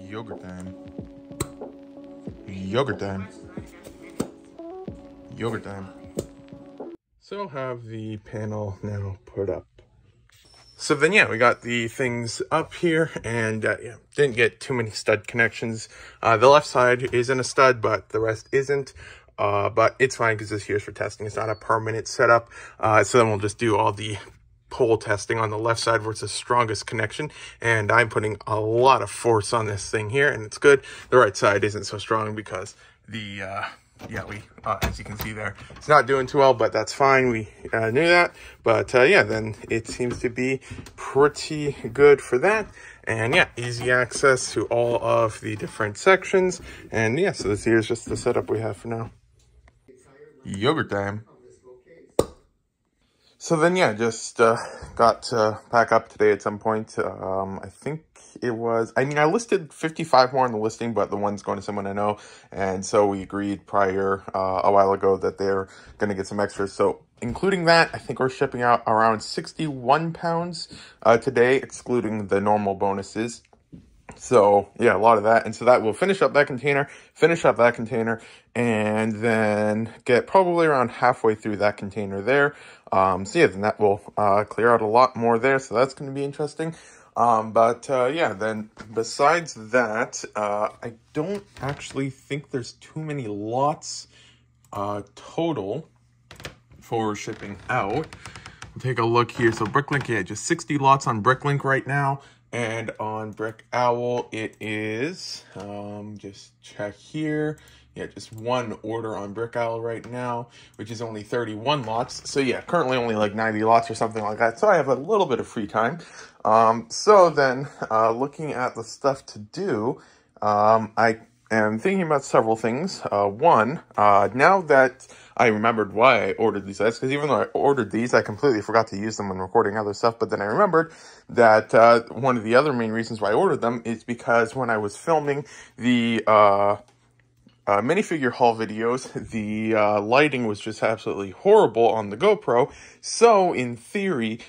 Yogurt time. Yogurt time. Yogurt time. So have the panel now put up. So then, yeah, we got the things up here, and yeah, didn't get too many stud connections. The left side is in a stud, but the rest isn't. But it's fine because this here's for testing. It's not a permanent setup. So then we'll just do all the pole testing on the left side where it's the strongest connection. And I'm putting a lot of force on this thing here, and it's good. The right side isn't so strong because the, as you can see there, it's not doing too well, but that's fine. We knew that. But yeah, then it seems to be pretty good for that. And yeah, easy access to all of the different sections. And yeah, so this here is just the setup we have for now. Yogurt time. So then, yeah, just got to pack up today at some point. I think it was, I listed 55 more on the listing, but the one's going to someone I know. And so we agreed prior a while ago that they're going to get some extras. So including that, I think we're shipping out around 61 pounds today, excluding the normal bonuses. So yeah, a lot of that. And so that will finish up that container, and then get probably around halfway through that container there. So yeah, then that will clear out a lot more there. So that's going to be interesting. Yeah, then besides that, I don't actually think there's too many lots total for shipping out. We'll take a look here. So Bricklink, yeah, just 60 lots on Bricklink right now. And on Brick Owl, it is, just check here. Yeah, just one order on Brick Owl right now, which is only 31 lots. So yeah, currently only like 90 lots or something like that. So I have a little bit of free time. So then, looking at the stuff to do, I am thinking about several things. One, now that I remembered why I ordered these lights, because even though I ordered these, I completely forgot to use them when recording other stuff. But then I remembered that one of the other main reasons why I ordered them is because when I was filming the minifigure haul videos, the lighting was just absolutely horrible on the GoPro. So in theory,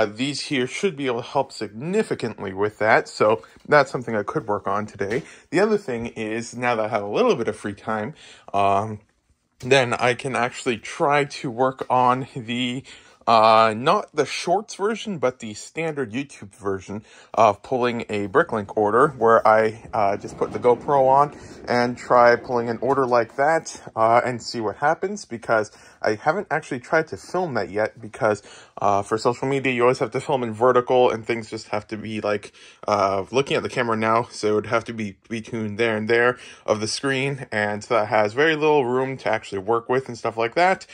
these here should be able to help significantly with that. So that's something I could work on today. The other thing is, now that I have a little bit of free time, then I can actually try to work on the not the shorts version, but the standard YouTube version of pulling a Bricklink order, where I just put the GoPro on and try pulling an order like that and see what happens, because I haven't actually tried to film that yet, because for social media, you always have to film in vertical, and things just have to be like, looking at the camera now, so it would have to be between there and there of the screen, and so that has very little room to actually work with and stuff like that.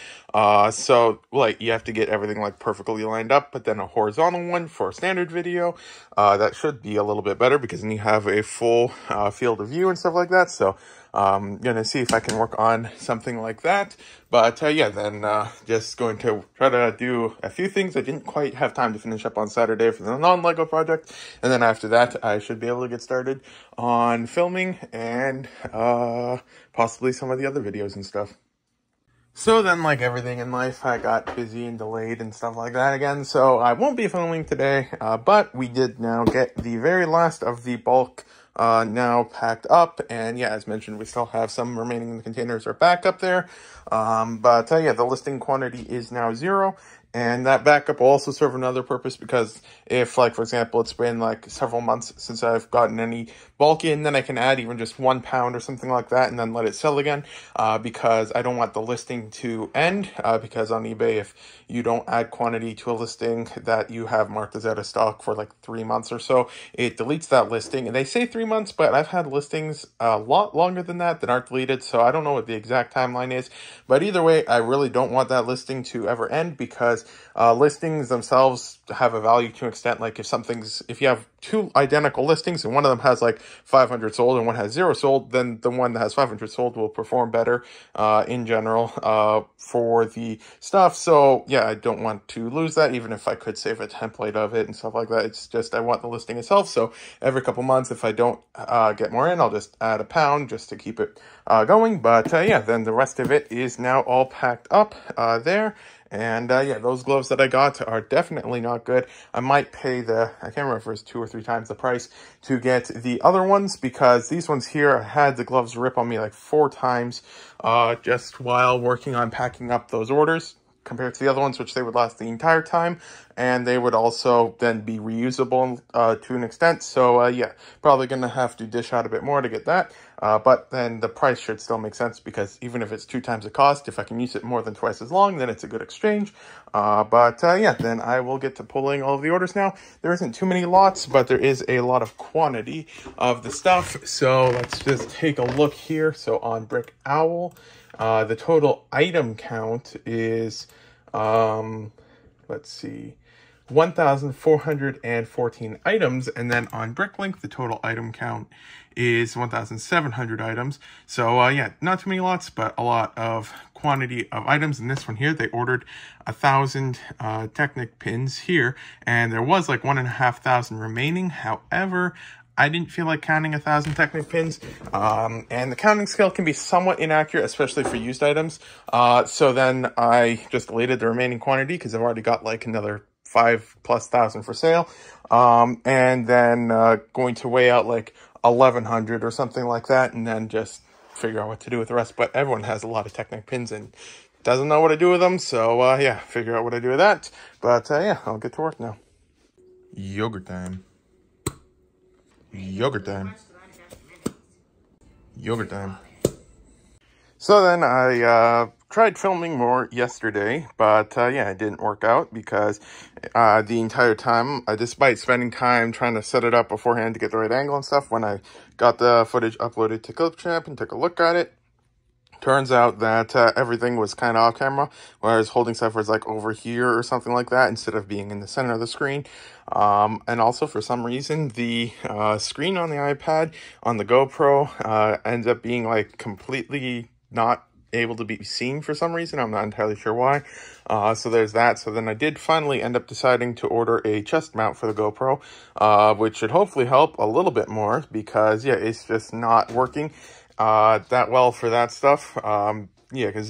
So like, you have to get everything like perfectly lined up, but then a horizontal one for a standard video, that should be a little bit better, because then you have a full field of view and stuff like that. So I'm gonna see if I can work on something like that. But yeah, then just going to try to do a few things I didn't quite have time to finish up on Saturday for the non-Lego project. And then after that, I should be able to get started on filming and possibly some of the other videos and stuff. So then, like everything in life, I got busy and delayed and stuff like that again. So I won't be filming today, but we did now get the very last of the bulk now packed up. And yeah, as mentioned, we still have some remaining in the containers are back up there. But yeah, the listing quantity is now 0. And that backup will also serve another purpose, because if, like, for example, it's been like several months since I've gotten any bulk in, then I can add even just 1 pound or something like that and then let it sell again, because I don't want the listing to end, because on eBay, if you don't add quantity to a listing that you have marked as out of stock for like 3 months or so, it deletes that listing. And they say 3 months, but I've had listings a lot longer than that aren't deleted, so I don't know what the exact timeline is. But either way, I really don't want that listing to ever end, because listings themselves have a value to an extent. Like if you have 2 identical listings and one of them has like 500 sold and one has 0 sold, then the one that has 500 sold will perform better in general for the stuff. So yeah, I don't want to lose that, even if I could save a template of it and stuff like that. It's just I want the listing itself. So every couple months, if I don't get more in, I'll just add a pound just to keep it going. But yeah, then the rest of it is now all packed up there. And yeah, those gloves that I got are definitely not good. I might pay I can't remember if it was 2 or 3 times the price to get the other ones, because these ones here, I had the gloves rip on me like 4 times just while working on packing up those orders, compared to the other ones, which they would last the entire time, and they would also then be reusable to an extent. So yeah, probably gonna have to dish out a bit more to get that, but then the price should still make sense, because even if it's 2 times the cost, if I can use it more than twice as long, then it's a good exchange. But yeah, then I will get to pulling all of the orders now. There isn't too many lots, but there is a lot of quantity of the stuff. So let's just take a look here. So on Brick Owl, the total item count is, let's see, 1,414 items, and then on Bricklink, the total item count is 1,700 items. So yeah, not too many lots, but a lot of quantity of items. And this one here, they ordered 1,000 Technic pins here, and there was like 1,500 remaining. However, I didn't feel like counting 1,000 Technic pins, and the counting scale can be somewhat inaccurate, especially for used items. So then I just deleted the remaining quantity, because I've already got like another 5,000+ for sale. And then going to weigh out like 1,100 or something like that, and then just figure out what to do with the rest. But everyone has a lot of Technic pins and doesn't know what to do with them, so yeah, figure out what to do with that. But yeah, I'll get to work now. Yogurt time. Yogurt time. Yogurt time. So then I tried filming more yesterday, but yeah, it didn't work out, because the entire time, despite spending time trying to set it up beforehand to get the right angle and stuff, when I got the footage uploaded to Clipchamp and took a look at it, turns out that everything was kind of off camera, whereas holding stuff was like over here or something like that, instead of being in the center of the screen. And also, for some reason, the screen on the iPad on the GoPro ends up being like completely not able to be seen for some reason. I'm not entirely sure why. So there's that. So then I did finally end up deciding to order a chest mount for the GoPro, which should hopefully help a little bit more, because yeah, it's just not working that well for that stuff. Yeah, because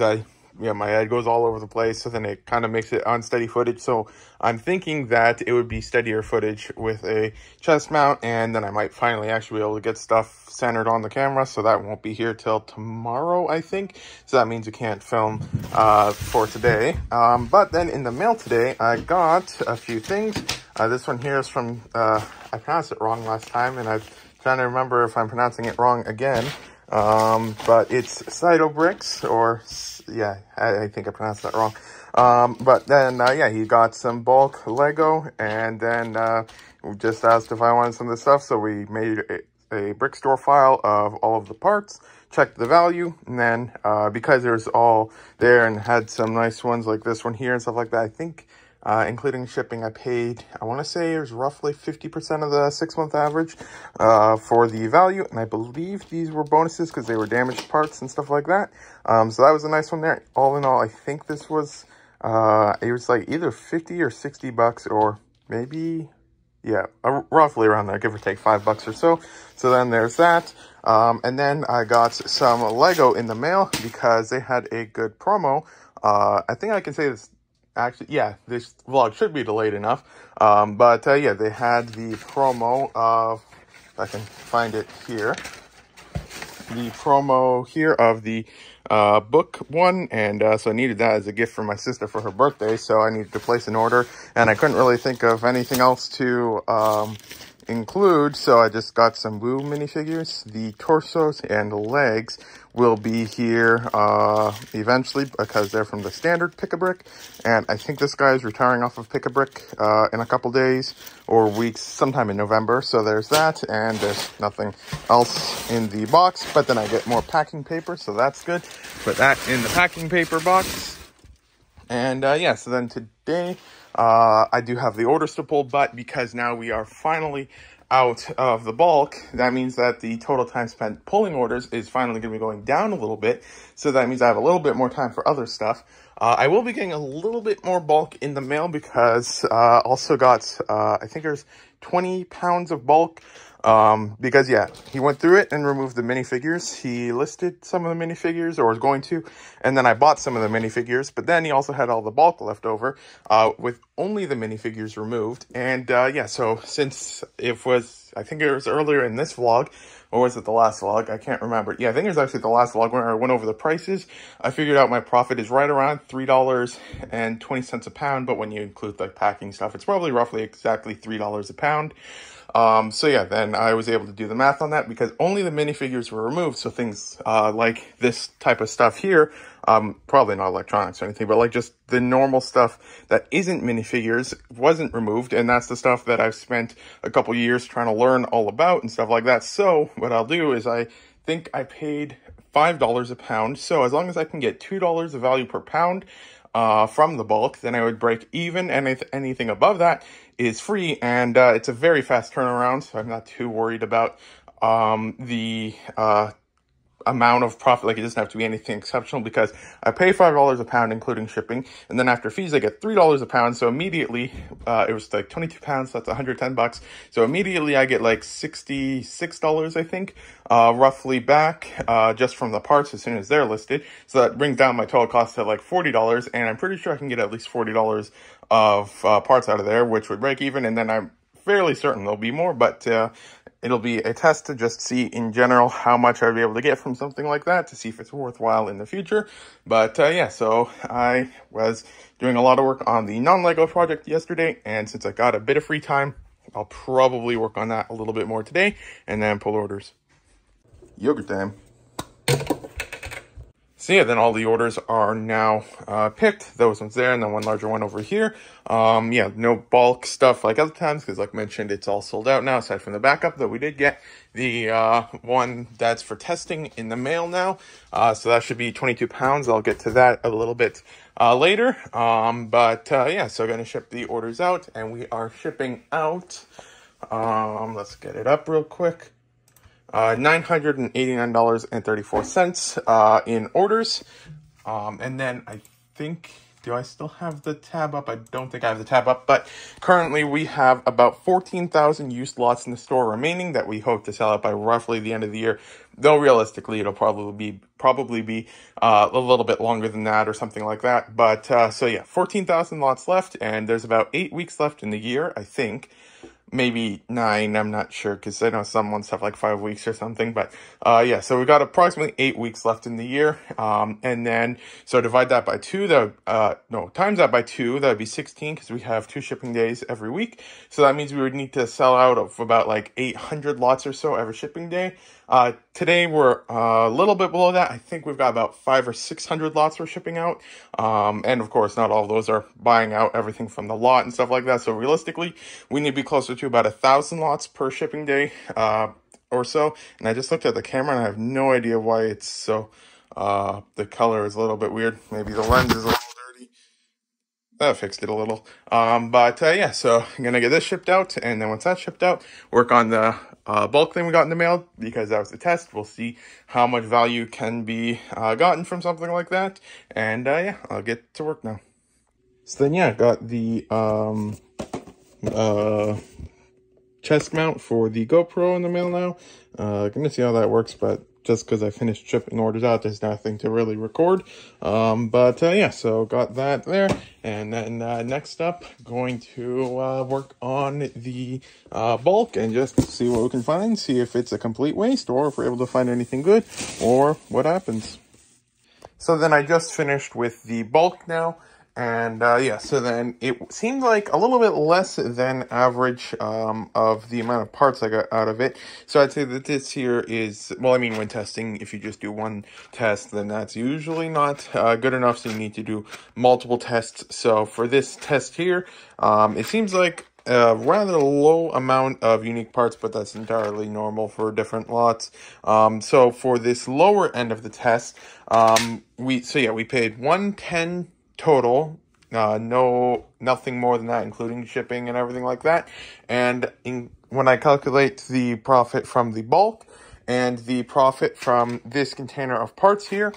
my head goes all over the place, so then it kind of makes it unsteady footage. So I'm thinking that it would be steadier footage with a chest mount, and then I might finally actually be able to get stuff centered on the camera, so that won't be here till tomorrow, I think. So that means you can't film for today. But then in the mail today, I got a few things. This one here is from, I pronounced it wrong last time, and I'm trying to remember if I'm pronouncing it wrong again. But it's Cyto Bricks, or yeah, I think I pronounced that wrong. But then yeah, he got some bulk Lego, and then just asked if I wanted some of the stuff, so we made a brick store file of all of the parts, checked the value, and then because there's all there and had some nice ones like this one here and stuff like that, I think including shipping, I paid, I want to say it was roughly 50% of the 6-month average for the value. And I believe these were bonuses because they were damaged parts and stuff like that. So that was a nice one there. All in all, I think this was, it was like either 50 or 60 bucks, or maybe, yeah, roughly around there, give or take $5 or so. So then there's that. And then I got some Lego in the mail because they had a good promo. I think I can say this. Actually, yeah, this vlog should be delayed enough. But yeah, they had the promo of, if I can find it here, the promo here of the book one. And so I needed that as a gift for my sister for her birthday. So I needed to place an order, and I couldn't really think of anything else to include. So I just got some Woo minifigures. The torsos and legs will be here eventually, because they're from the standard Pick-a-Brick, and I think this guy is retiring off of Pick-a-Brick in a couple days or weeks, sometime in November. So there's that, and there's nothing else in the box, but then I get more packing paper, so that's good. Put that in the packing paper box. And yeah, so then today I do have the orders to pull, but because now we are finally out of the bulk, that means that the total time spent pulling orders is finally going to be going down a little bit. So that means I have a little bit more time for other stuff. I will be getting a little bit more bulk in the mail because also got, I think there's 20 pounds of bulk Because yeah, he went through it and removed the minifigures. He listed some of the minifigures, or was going to, and then I bought some of the minifigures, but then he also had all the bulk left over, with only the minifigures removed. And yeah, so since it was, I think it was earlier in this vlog, or was it the last vlog? I can't remember. Yeah, I think it was actually the last vlog when I went over the prices. I figured out my profit is right around $3.20 a pound, but when you include like packing stuff, it's probably roughly exactly $3 a pound. So yeah, then I was able to do the math on that because only the minifigures were removed. So things, like this type of stuff here, probably not electronics or anything, but like just the normal stuff that isn't minifigures wasn't removed. And that's the stuff that I've spent a couple years trying to learn all about and stuff like that. So what I'll do is I think I paid $5 a pound. So as long as I can get $2 of value per pound, from the bulk, then I would break even, and anything above that is free, and it's a very fast turnaround, so I'm not too worried about the amount of profit. Like, it doesn't have to be anything exceptional because I pay $5 a pound including shipping, and then after fees I get $3 a pound. So immediately it was like 22 pounds, so that's 110 bucks. So immediately I get like $66, I think, roughly back, just from the parts as soon as they're listed. So that brings down my total cost to like $40, and I'm pretty sure I can get at least $40 of parts out of there, which would break even. And then I'm fairly certain there'll be more, but it'll be a test to just see in general how much I'd be able to get from something like that, to see if it's worthwhile in the future. But yeah, so I was doing a lot of work on the non-Lego project yesterday, and since I got a bit of free time, I'll probably work on that a little bit more today and then pull orders. Yogurt time. So yeah, then all the orders are now picked. Those ones there, and then one larger one over here. Yeah, no bulk stuff like other times, because like mentioned, it's all sold out now, aside from the backup, though we did get the one that's for testing in the mail now. So that should be 22 pounds. I'll get to that a little bit later. But yeah, so going to ship the orders out, and we are shipping out, let's get it up real quick. $989.34 in orders. And then I think, do I still have the tab up? I don't think I have the tab up, but currently we have about 14,000 used lots in the store remaining that we hope to sell out by roughly the end of the year. Though realistically, it'll probably be a little bit longer than that or something like that. But so yeah, 14,000 lots left, and there's about 8 weeks left in the year, I think. Maybe 9, I'm not sure, because I know some ones have like 5 weeks or something, but yeah, so we got approximately 8 weeks left in the year, and then, so divide that by 2, times that by 2, that would be 16, because we have 2 shipping days every week, so that means we would need to sell out of about like 800 lots or so every shipping day. Today we're a little bit below that. I think we've got about 500 or 600 lots we're shipping out. And of course, not all of those are buying out everything from the lot and stuff like that. So realistically, we need to be closer to about 1,000 lots per shipping day, or so. And I just looked at the camera and I have no idea why it's so, the color is a little bit weird. Maybe the lens is a little dirty. That fixed it a little. But yeah, so I'm gonna get this shipped out, and then once that's shipped out, work on the bulk thing we got in the mail, because that was the test. We'll see how much value can be gotten from something like that. And yeah, I'll get to work now. So then yeah, I got the chest mount for the GoPro in the mail now. Gonna see how that works, but just because I finished shipping orders out, there's nothing to really record. But yeah, so got that there. And then next up, going to work on the bulk and just see what we can find, see if it's a complete waste or if we're able to find anything good or what happens. So then I just finished with the bulk now. And yeah, so then it seemed like a little bit less than average of the amount of parts I got out of it. So I'd say that this here is, well, I mean, when testing, if you just do one test, then that's usually not good enough. So you need to do multiple tests. So for this test here, it seems like a rather low amount of unique parts, but that's entirely normal for different lots. So for this lower end of the test, we paid $110 total, nothing more than that, including shipping and everything like that. And when I calculate the profit from the bulk and the profit from this container of parts here,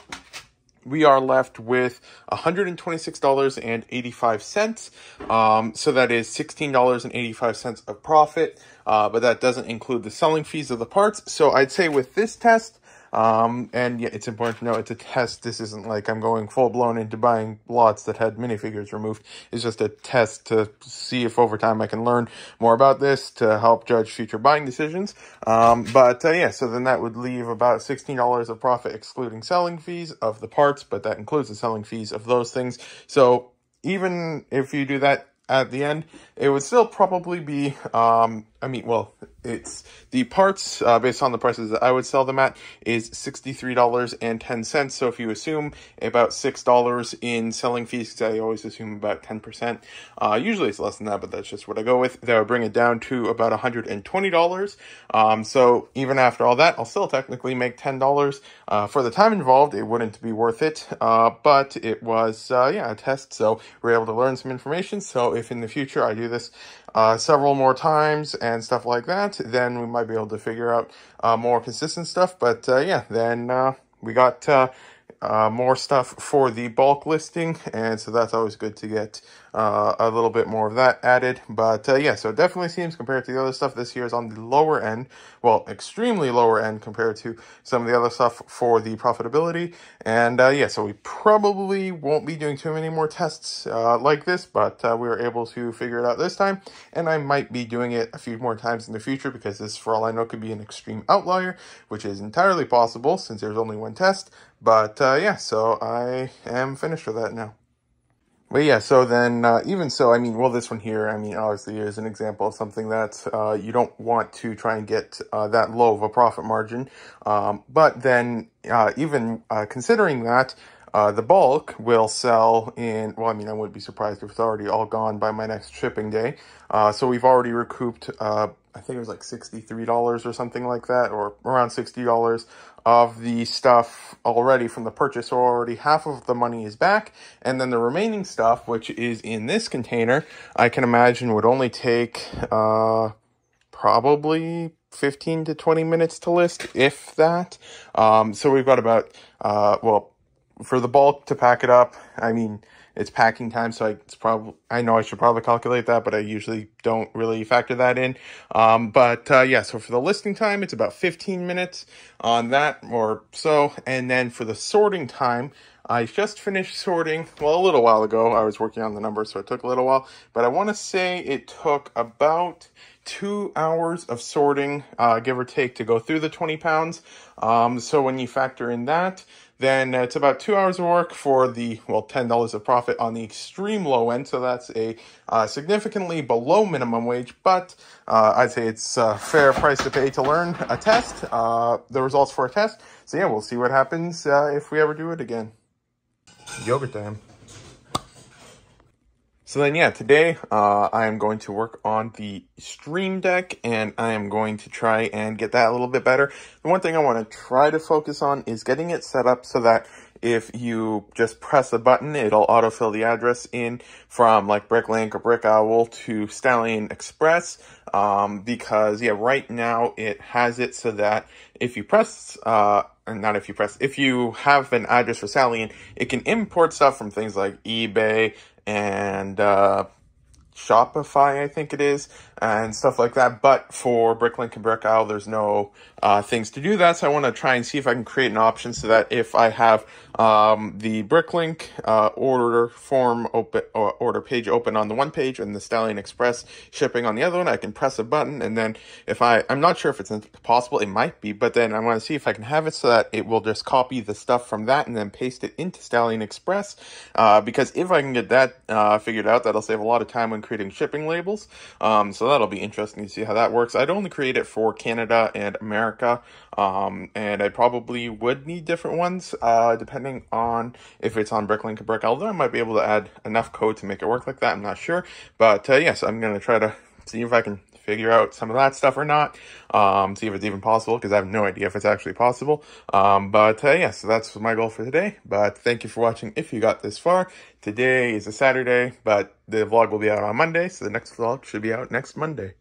we are left with $126.85. So that is $16.85 of profit, but that doesn't include the selling fees of the parts. So I'd say with this test, and yeah, it's important to know it's a test. This isn't like I'm going full blown into buying lots that had minifigures removed. It's just a test to see if over time I can learn more about this to help judge future buying decisions. Yeah, so then that would leave about $16 of profit excluding selling fees of the parts, but that includes the selling fees of those things. So even if you do that at the end, it would still probably be, it's the parts, based on the prices that I would sell them at, is $63.10. So if you assume about $6 in selling fees, because I always assume about 10%, usually it's less than that, but that's just what I go with, that would bring it down to about $120. So even after all that, I'll still technically make $10. For the time involved, it wouldn't be worth it, but it was, a test, so we're able to learn some information. So if in the future I do this several more times and stuff like that, then we might be able to figure out more consistent stuff. But then we got more stuff for the bulk listing, and so that's always good to get a little bit more of that added. But so it definitely seems, compared to the other stuff, this year is on the lower end, well, extremely lower end compared to some of the other stuff for the profitability. And so we probably won't be doing too many more tests like this, but we were able to figure it out this time, and I might be doing it a few more times in the future, because this, for all I know, could be an extreme outlier, which is entirely possible since there's only one test. But so I am finished with that now. But yeah, so then, even so, this one here, obviously is an example of something that you don't want to try and get that low of a profit margin. But then, even considering that, the bulk will sell in, I wouldn't be surprised if it's already all gone by my next shipping day. So we've already recouped, I think it was like $63 or something like that, or around $60 of the stuff already from the purchase. So already half of the money is back. And then the remaining stuff, which is in this container, I can imagine would only take probably 15 to 20 minutes to list, if that. So we've got about, for the bulk to pack it up, it's packing time, so I know I should probably calculate that, but I usually don't really factor that in. So for the listing time, it's about 15 minutes on that or so. And then for the sorting time, I just finished sorting, a little while ago. I was working on the numbers, so it took a little while, but I want to say it took about 2 hours of sorting, give or take, to go through the 20 pounds. So when you factor in that, then it's about 2 hours of work for the, $10 of profit on the extreme low end. So that's a significantly below minimum wage, but I'd say it's a fair price to pay to learn a test, the results for a test. So yeah, we'll see what happens if we ever do it again. Yogurt time. So then, today I am going to work on the Stream Deck, and I am going to try and get that a little bit better. The one thing I want to try to focus on is getting it set up so that if you just press a button, it'll autofill the address in from like Bricklink or Brick Owl to Stallion Express. Because right now it has it so that if you press, if you have an address for Stallion, it can import stuff from things like eBay and Shopify, I think it is, and stuff like that. But for Bricklink and Brick Owl, there's no things to do that. So I want to try and see if I can create an option so that if I have the Bricklink order form open, or order page open on the one page and the Stallion Express shipping on the other one, I can press a button, and then if I'm not sure if it's possible, it might be, but then I want to see if I can have it so that it will just copy the stuff from that and then paste it into Stallion Express, because if I can get that figured out, that'll save a lot of time when creating shipping labels. So that'll be interesting to see how that works. I'd only create it for Canada and America, and I probably would need different ones, depending on if it's on Bricklink or Brick Owl. I might be able to add enough code to make it work like that. I'm not sure, but yes, I'm going to try to see if I can figure out some of that stuff or not, see if it's even possible, because I have no idea if it's actually possible. So that's my goal for today. But thank you for watching if you got this far. Today is a Saturday, but the vlog will be out on Monday, so the next vlog should be out next Monday.